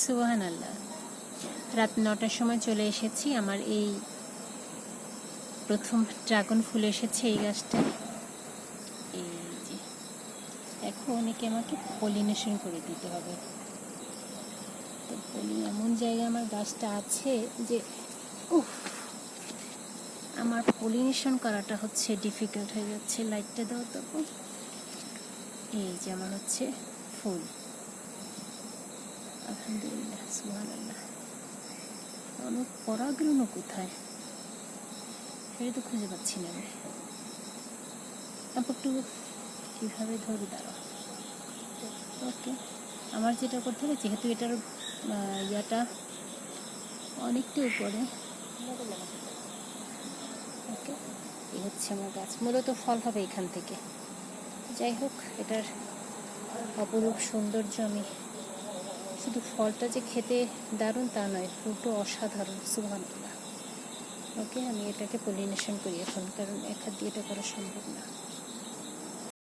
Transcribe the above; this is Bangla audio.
সুবহানাল্লাহ। রাত 9টার সময় চলে এসেছি। আমার এই প্রথম ড্রাগন ফুল এসেছে এই গাছটায়। এই যে এখন একে আমাকে পলিনেশন করে দিতে হবে। তো এমন জায়গায় আমার গাছটা আছে যে আমার পলিনেশন করাটা হচ্ছে ডিফিকাল্ট হয়ে যাচ্ছে। লাইটটা দাও তখন। এই যে আমার হচ্ছে ফুল, আলহামদুলিল্লাহ, সুবহানাল্লাহ। অনেক পরাগরেণু কোথায় সেটা তো খুঁজে পাচ্ছি না আমি। একটু কীভাবে ধরে দাঁড়াও। ওকে, আমার যেটা করতে হবে, যেহেতু এটার ইয়াটা অনেকটা উপরে, ওকে, এই হচ্ছে আমার গাছ। মূলত ফল হবে এখান থেকে। যাই হোক, এটার অপরূপ সৌন্দর্য আমি শুধু ফলটা যে খেতে দারুণ তা নয়, ফুলটা অসাধারণ, সুবহানাল্লাহ। ওকে, আমি এটাকে পলিনেশন করি এখন, কারণ এক হাত দিয়ে এটা করা সম্ভব না।